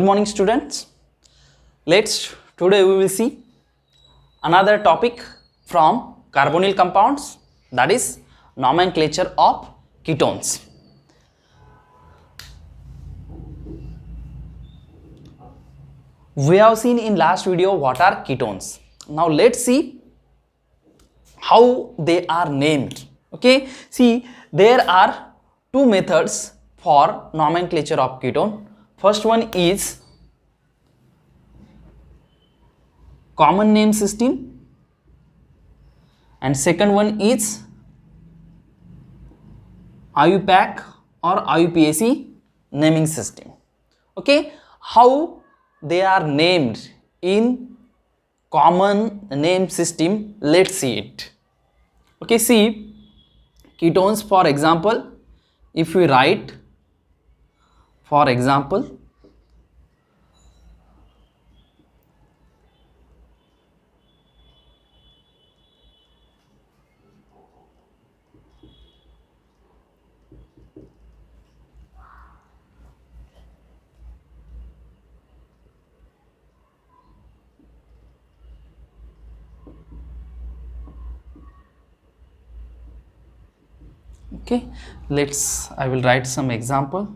morning students. Today we will see another topic from carbonyl compounds, that is nomenclature of ketones. We have seen in last video what are ketones. Now let's see how they are named. Okay, see, there are two methods for nomenclature of ketone. First one is common name system and second one is IUPAC or IUPAC naming system. Okay, how they are named in common name system, let's see it. Okay, see, ketones, for example, if we write, for example, okay, I will write some example.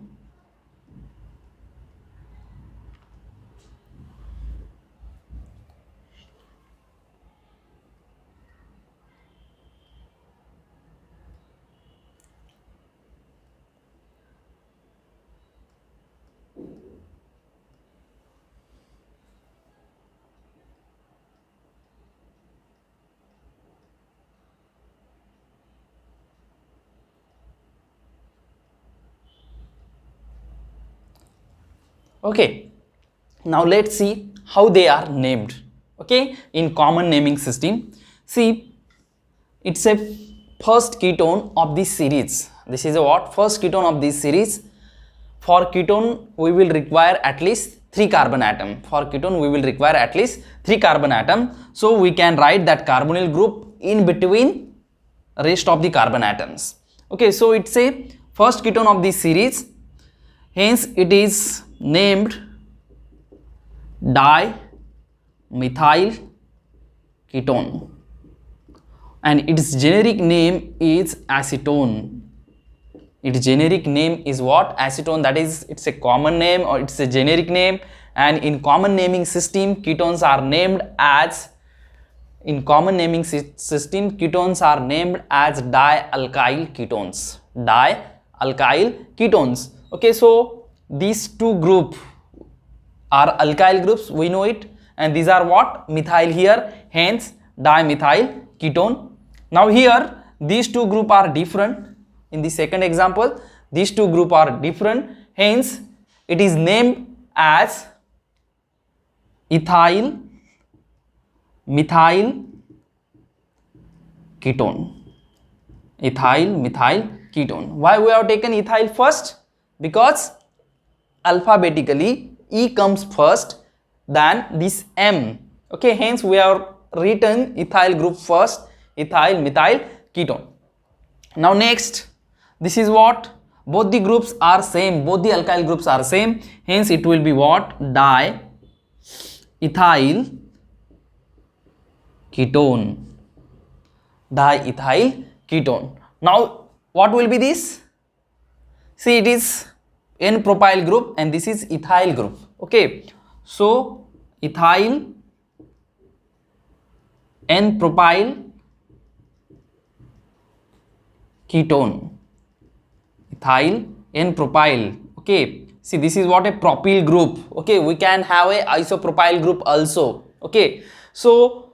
Okay, now let's see how they are named. Okay, in common naming system, see, it's a first ketone of this series. This is a what? First ketone of this series. For ketone we will require at least 3 carbon atom. For ketone we will require at least 3 carbon atom. So we can write that carbonyl group in between rest of the carbon atoms. Okay, so it's a first ketone of this series, hence it is named dimethyl ketone and its generic name is acetone. Its generic name is what? Acetone. That is, it's a common name or it's a generic name, and in common naming system ketones are named as dialkyl ketones. Dialkyl ketones. Okay, so these two groups are alkyl groups, we know it, and these are what? Methyl here, hence dimethyl ketone. Now here these two groups are different. In the second example, these two groups are different, hence it is named as ethyl methyl ketone. Ethyl methyl ketone. Why we have taken ethyl first? Because alphabetically E comes first than this M. Okay, hence we have written ethyl group first, ethyl methyl ketone. Now next, this is what? Both the groups are same, both the alkyl groups are same, hence it will be what? Diethyl ketone. Diethyl ketone. Now what will be this? See, it is N-propyl group and this is ethyl group. Okay, so ethyl N-propyl ketone. Ethyl N-propyl. Okay, see, this is what? A propyl group. Okay, we can have a isopropyl group also. Okay, so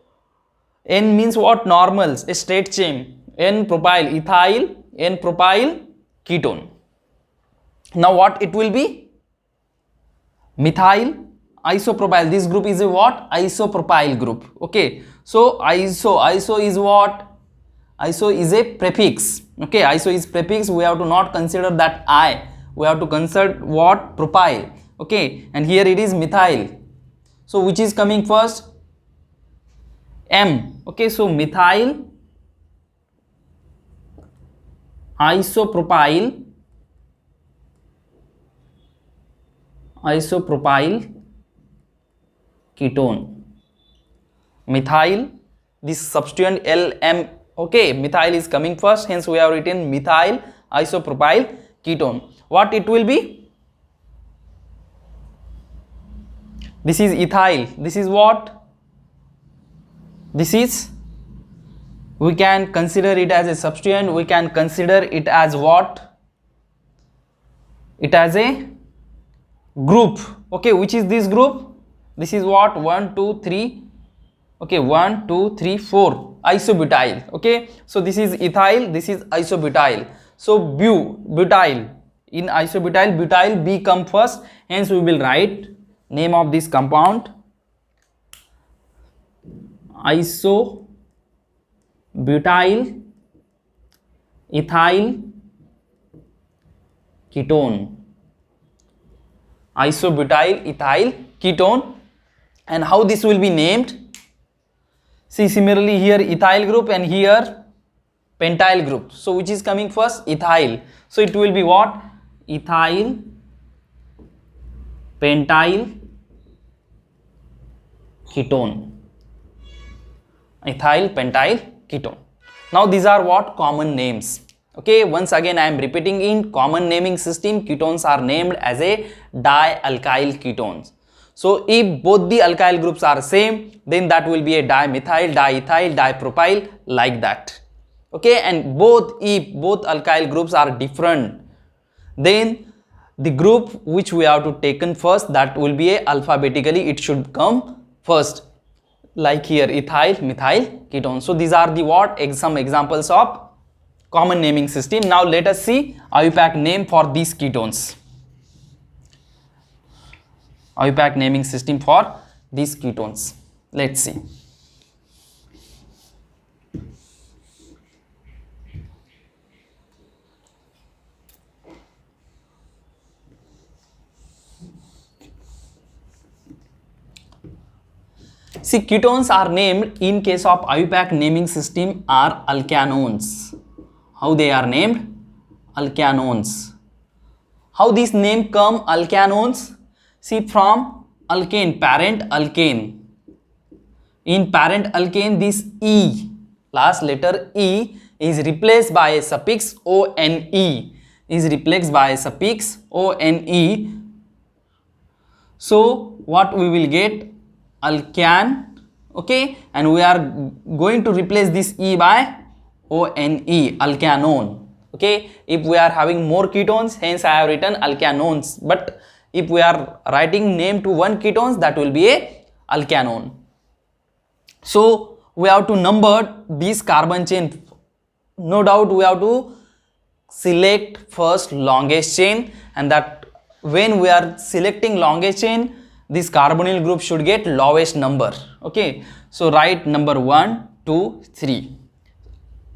N means what? Normals, a straight chain. N-propyl, ethyl N-propyl ketone. Now what it will be? Methyl isopropyl. This group is a what? Isopropyl group. Okay, so iso is what? Iso is a prefix. Okay, iso is prefix, we have to not consider that I, we have to consider what? Propyl. Okay, and here it is methyl. So which is coming first? M. Okay, so methyl isopropyl isopropyl ketone. Methyl, this substituent LM, okay, methyl is coming first, hence we have written methyl isopropyl ketone. What it will be? This is ethyl. This is what? This is, we can consider it as a substituent, we can consider it as what? It as a group, okay. Which is this group? This is what? 1 2 3, okay, 1 2 3 4, isobutyl, okay. So this is ethyl, this is isobutyl. So butyl, in isobutyl, butyl B come first, hence we will write name of this compound isobutyl ethyl ketone. Isobutyl ethyl ketone. And how this will be named? See, similarly here ethyl group and here pentyl group. So which is coming first? Ethyl. So it will be what? Ethyl pentyl ketone. Ethyl pentyl ketone. Now these are what? Common names. Okay, once again I am repeating, in common naming system ketones are named as a dialkyl ketones. So if both the alkyl groups are same, then that will be a dimethyl, diethyl, dipropyl, like that. Okay, and if both alkyl groups are different, then the group which we have to taken first, that will be a alphabetically, it should come first, like here ethyl methyl ketone. So these are the what? Some examples of common naming system. Now let us see IUPAC name for these ketones. IUPAC naming system for these ketones. Let's see. See, ketones are named in case of IUPAC naming system are alkanones. How they are named? Alkanones. How this name come? Alkanones. See, from alkane, parent alkane. In parent alkane, this E, last letter E, is replaced by a suffix ONE. Is replaced by a suffix ONE. So what we will get? Alkan, okay, and we are going to replace this E by ONE, alkanone. Okay, if we are having more ketones, hence I have written alkanones, but if we are writing name to one ketones, that will be a alkanone. So we have to number this carbon chain. No doubt we have to select first longest chain, and that when we are selecting longest chain, this carbonyl group should get lowest number. Okay, so write number 1 2 3.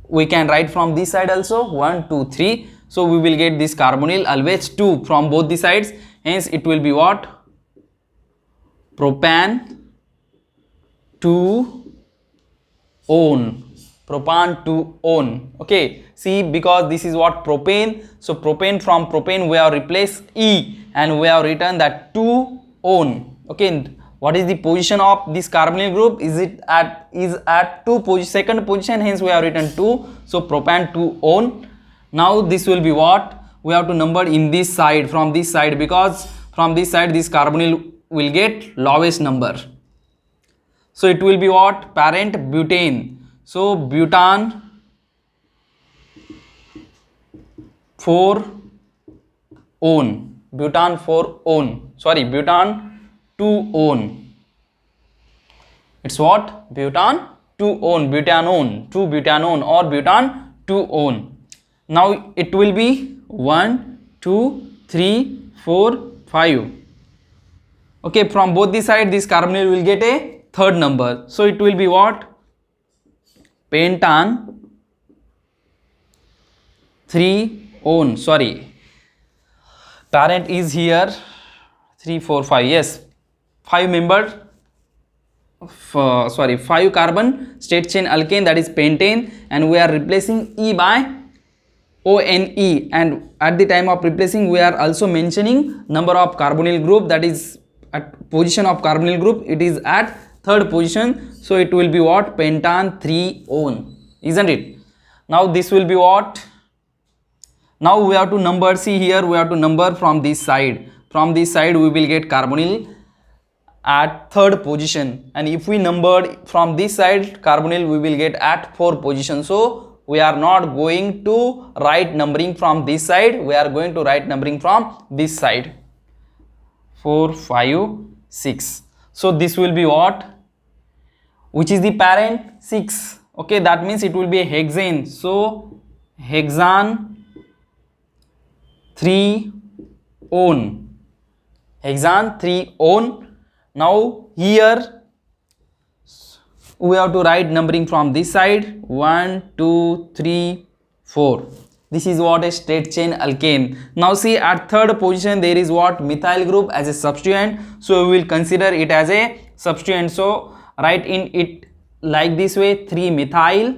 We can write from this side also 1 2 3. So we will get this carbonyl always 2 from both the sides, hence it will be what? Propan 2 one. Propan 2 one. Okay, see, because this is what? Propane. So propane, from propane we have replaced E and we have written that 2 one. Okay, what is the position of this carbonyl group? Is at second position, hence we have written 2. So propan 2 one. Now this will be what? We have to number in this side, from this side, because from this side this carbonyl will get lowest number. So it will be what? Parent butane. So butan 4 one. Butan 4 one. Sorry, butan 2 one. It's what? Butan 2 one. Butanone, 2 butanone, or butan 2 one. Now it will be 1 2 3 4 5. Okay, from both the side this carbonyl will get a third number. So it will be what? Pentan 3 one. Sorry, parent is here 3 4 5. Yes, 5 membered, 5 carbon straight chain alkane, that is pentane, and we are replacing E by ONE, and at the time of replacing we are also mentioning number of carbonyl group, that is at position of carbonyl group it is at third position, so it will be what, pentan 3-one, isn't it? Now this will be what, now we have to number, see here we have to number from this side, from this side we will get carbonyl at third position, and if we numbered from this side carbonyl we will get at fourth position. So we are not going to write numbering from this side, we are going to write numbering from this side, 4, 5, 6. So this will be what, which is the parent, 6. Okay, that means it will be a hexane, so hexane 3-one, hexane 3-one. Now here we have to write numbering from this side, 1, 2, 3, 4. This is what, a straight chain alkane. Now see, at third position there is what, methyl group as a substituent, so we will consider it as a substituent. So write in it like this way, 3-methyl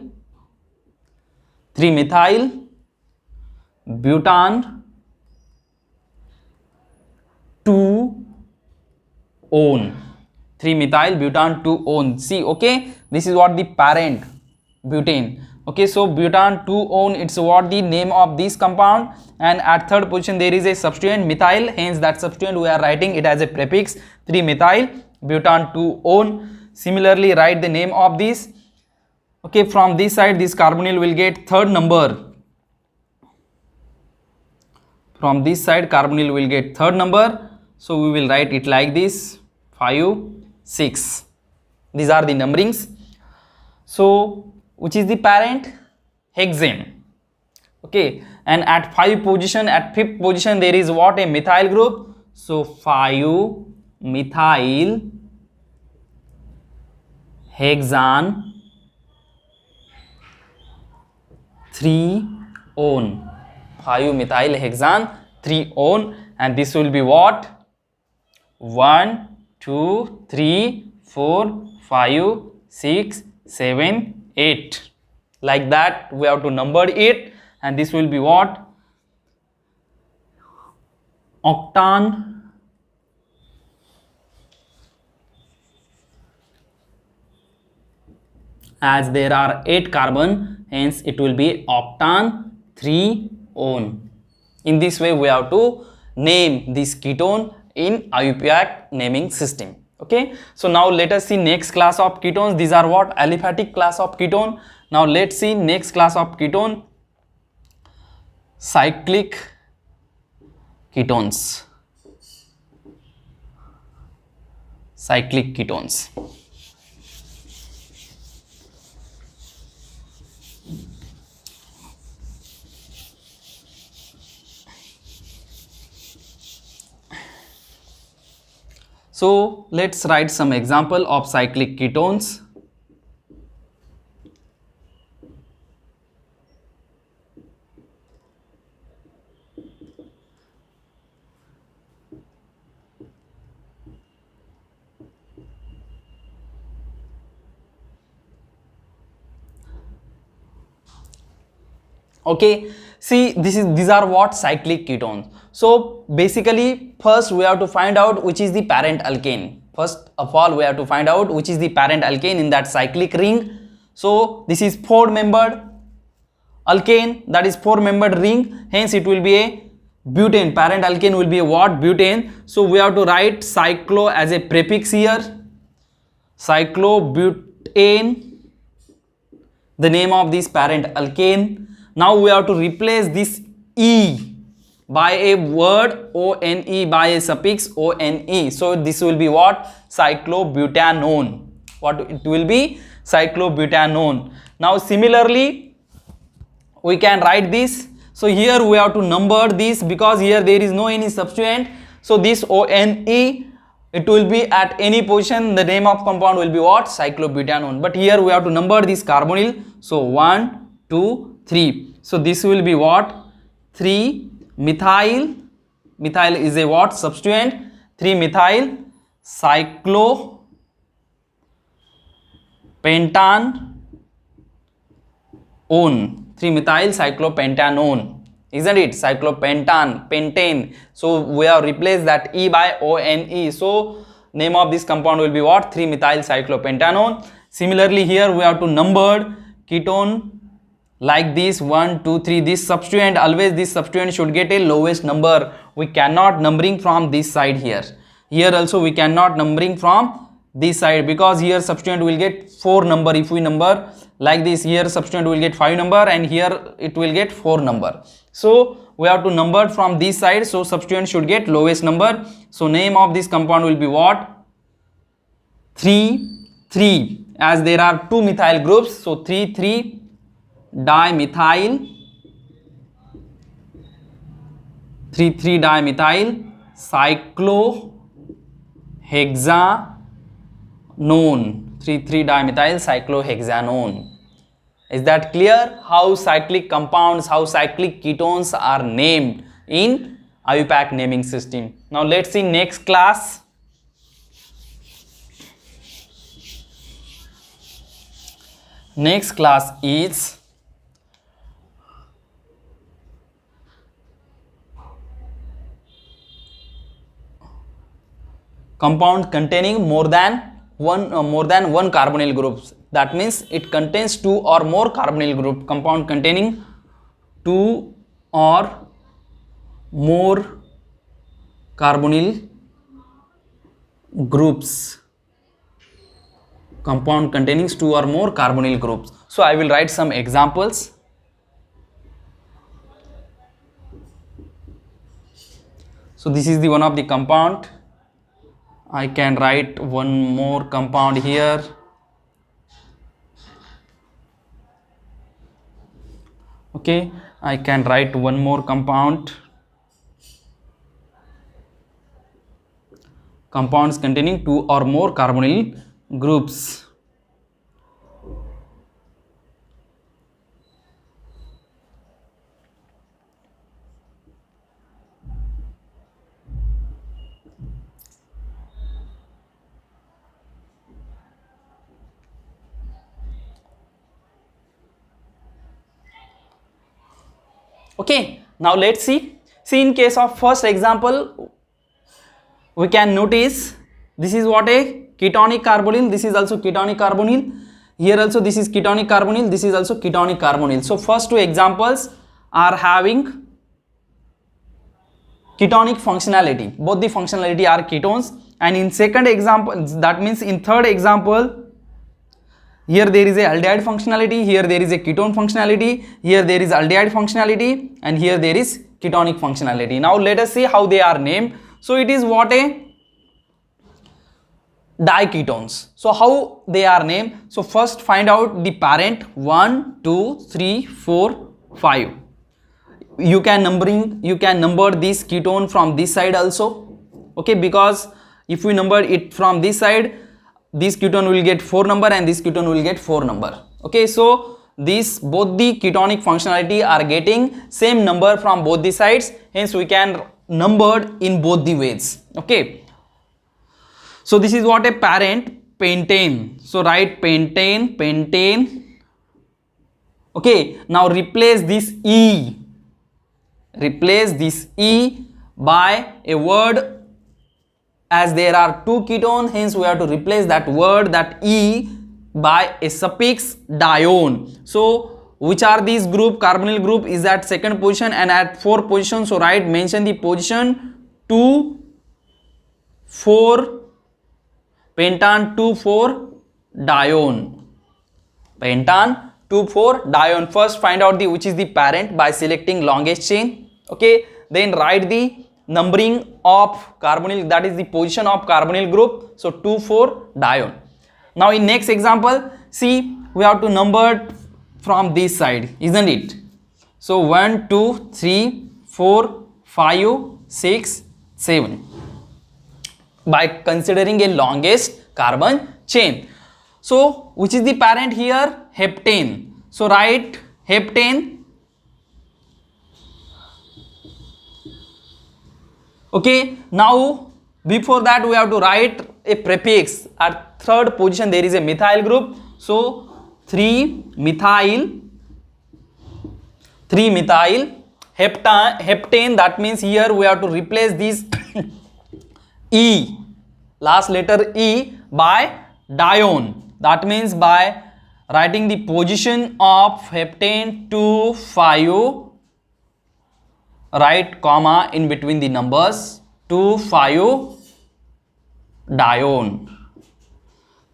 butan 2-one, 3-methyl butan 2-one. See, okay, this is what the parent, butane. Okay, so butan 2-one, it's what the name of this compound, and at third position there is a substituent methyl, hence that substituent we are writing it as a prefix, 3-methyl butan 2-one. Similarly write the name of this. Okay, from this side this carbonyl will get third number, from this side carbonyl will get third number, so we will write it like this, 5, 6. These are the numberings. So which is the parent, hexane. Okay, and at 5 position, at 5th position there is what, a methyl group, so 5-methyl hexane 3-one, 5-methyl hexane 3-one, and this will be what, 1, 2, 3, 4, 5, 6, 7, 8. Like that we have to number it, and this will be what, octane as there are 8 carbon, hence it will be octane 3-one. In this way we have to name this ketone in IUPAC naming system. Okay, so now let us see next class of ketones. These are what, aliphatic class of ketone. Now let's see next class of ketone, cyclic ketones. Cyclic ketones. So let's write some example of cyclic ketones. Okay, see, these are what, cyclic ketones. So basically first we have to find out which is the parent alkane. First of all we have to find out which is the parent alkane in that cyclic ring. So this is 4-membered alkane, that is 4-membered ring, hence it will be a butane. Parent alkane will be a what, butane. So we have to write cyclo as a prefix here, cyclobutane, the name of this parent alkane. Now we have to replace this E by a word ONE, by a suffix ONE. So this will be what, cyclobutanone. What it will be, cyclobutanone. Now similarly we can write this. So here we have to number this because here there is no any substituent. So this ONE, it will be at any position, the name of compound will be what, cyclobutanone. But here we have to number this carbonyl. So 1, 2, 3. So this will be what, 3-methyl, methyl is a what, substituent, 3-methyl cyclopentanone, 3-methyl cyclopentanone. isn't it? Cyclopentane, pentane. So we have replaced that E by ONE. So name of this compound will be what? 3-methyl cyclopentanone. Similarly here we have to number ketone like this, 1 2 3. This substituent, always this substituent should get a lowest number. We cannot numbering from this side here. Here also we cannot numbering from this side, because here substituent will get 4 number. If we number like this, here substituent will get 5 number and here it will get 4 number. So we have to number from this side, so substituent should get lowest number. So name of this compound will be what? 3,3, as there are 2 methyl groups, so 3,3 dimethyl 3,3 dimethyl cyclohexanone, 3,3 dimethyl cyclohexanone. Is that clear? How cyclic compounds, how cyclic ketones are named in IUPAC naming system. Now let's see next class. Next class is compound containing more than one carbonyl groups. That means it contains 2 or more carbonyl group. Compound containing 2 or more carbonyl groups. Compound containing 2 or more carbonyl groups. So I will write some examples. So this is the one of the compound. I can write one more compound here. Okay, I can write one more compound. Compounds containing 2 or more carbonyl groups. Okay, now let's see. See, in case of first example, we can notice this is what a ketonic carbonyl. This is also ketonic carbonyl. Here also this is ketonic carbonyl. This is also ketonic carbonyl. So first 2 examples are having ketonic functionality. Both the functionality are ketones. And in second example, that means in third example, here there is a aldehyde functionality, here there is a ketone functionality, here there is aldehyde functionality, and here there is ketonic functionality. Now let us see how they are named. So it is what a diketones. So how they are named? So first find out the parent. 1 2 3 4 5. You can number this ketone from this side also. Okay, because if we number it from this side, this ketone will get 4 number and this ketone will get 4 number. Okay, so this both the ketonic functionality are getting same number from both the sides, hence we can numbered in both the ways. Okay, so this is what a parent, pentane. So write pentane, pentane. Okay, now replace this E by a word. As there are 2 ketones, hence we have to replace that word, that E, by a suffix dione. So which are these group? Carbonyl group is at second position and at 4th position. So write, mention the position 2 4 pentane 2 4 dione. Pentane 2 4 dione. First find out the which is the parent by selecting longest chain. Okay, then write the numbering of carbonyl, that is the position of carbonyl group. So 2 4 dione. Now in next example, see, we have to number from this side, isn't it? So 1 2 3 4 5 6 7 by considering a longest carbon chain. So which is the parent here? Heptane. So write heptane. Okay, now before that we have to write a prefix. At 3rd position there is a methyl group. So 3 methyl heptane, that means here we have to replace this E, last letter E, by dione. That means by writing the position of heptane 2, 5, write comma in between the numbers, 2, 5, dione.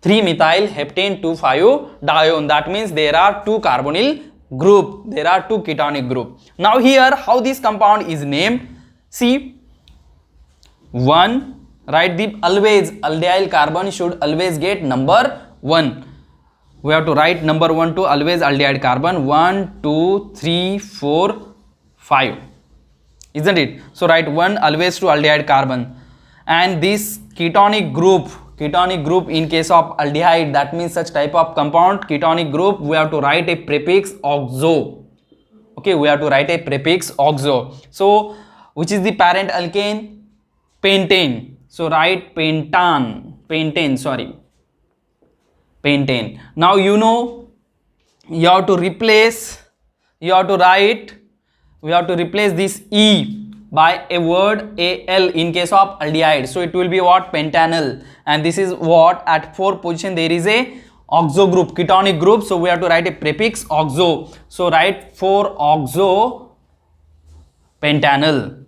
3-methyl heptane 2, 5, dione. That means there are 2 carbonyl group, there are 2 ketonic group. Now here how this compound is named, see, 1, write the always aldehyde carbon should always get number 1. We have to write number 1 to always aldehyde carbon, 1, 2, 3, 4, 5, isn't it? So write 1 always to aldehyde carbon. And this ketonic group in case of aldehyde, that means such type of compound, ketonic group, we have to write a prefix oxo. Okay, we have to write a prefix oxo. So which is the parent alkane? Pentane. So write pentane. Now you know you have to replace this E by a word Al in case of aldehyde. So it will be what? Pentanal. And this is what? At 4th position there is a oxo group, ketonic group. So we have to write a prefix oxo. So write 4-oxo-pentanal.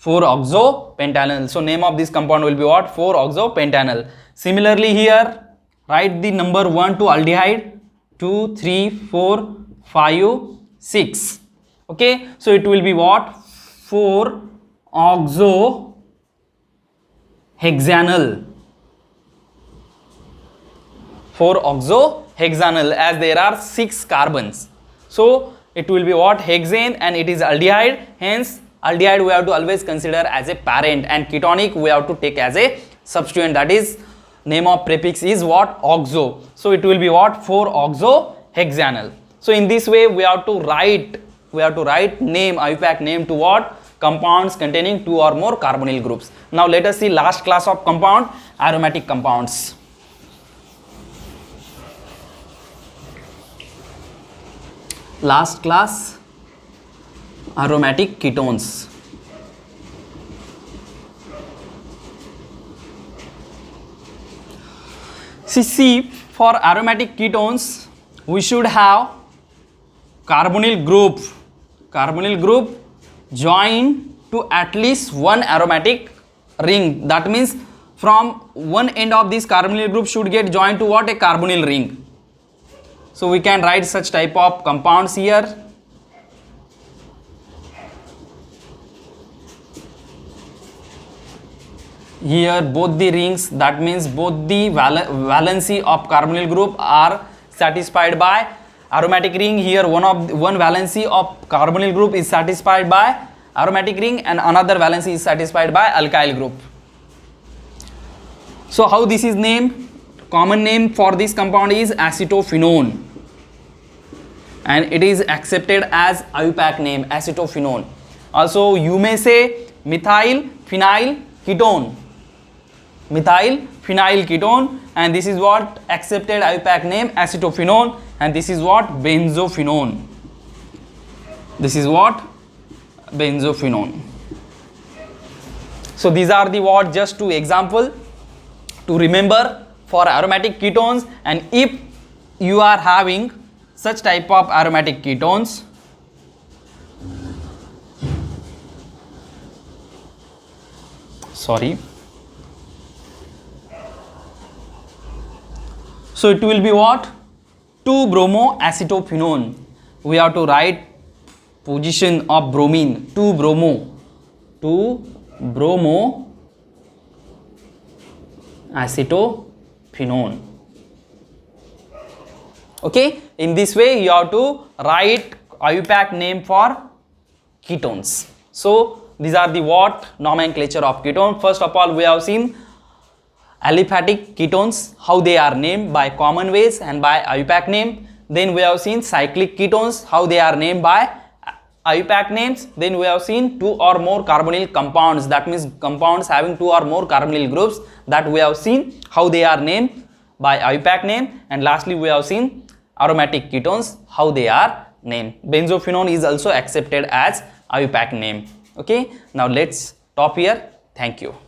4-oxo-pentanal. So name of this compound will be what? 4-oxo-pentanal. Similarly here, write the number 1 to aldehyde, 2, 3, 4, 5, 6. Okay, so it will be what? 4-oxo-hexanal. 4-oxo-hexanal, as there are 6 carbons. So it will be what? Hexane, and it is aldehyde. Hence aldehyde we have to always consider as a parent, and ketonic we have to take as a substituent. That is, name of prefix is what? Oxo. So it will be what? 4-oxo-hexanal. So in this way we have to write name, IUPAC name to what? Compounds containing 2 or more carbonyl groups. Now let us see last class of compound, aromatic compounds. Last class, aromatic ketones. See, for aromatic ketones we should have carbonyl group join to at least one aromatic ring. That means from one end of this carbonyl group should get joined to what? A carbonyl ring. So we can write such type of compounds here. Here both the rings, that means both the valency of carbonyl group are satisfied by aromatic ring. Here one valency of carbonyl group is satisfied by aromatic ring, and another valency is satisfied by alkyl group. So how this is named? Common name for this compound is acetophenone, and it is accepted as IUPAC name, acetophenone. Also you may say methyl phenyl ketone, and this is what? Accepted IUPAC name, acetophenone. And this is what? Benzophenone. So these are the what? Just 2 example to remember for aromatic ketones. And if you are having such type of aromatic ketones, so it will be what? 2-bromoacetophenone. We have to write position of bromine, 2-bromoacetophenone. Okay, in this way you have to write IUPAC name for ketones. So these are the what? Nomenclature of ketone. First of all, we have seen aliphatic ketones, how they are named by common ways and by IUPAC name. Then we have seen cyclic ketones, how they are named by IUPAC names. Then we have seen 2 or more carbonyl compounds, that means compounds having 2 or more carbonyl groups, that we have seen how they are named by IUPAC name. And lastly we have seen aromatic ketones, how they are name. Benzophenone is also accepted as IUPAC name. Okay, now let's stop here. Thank you.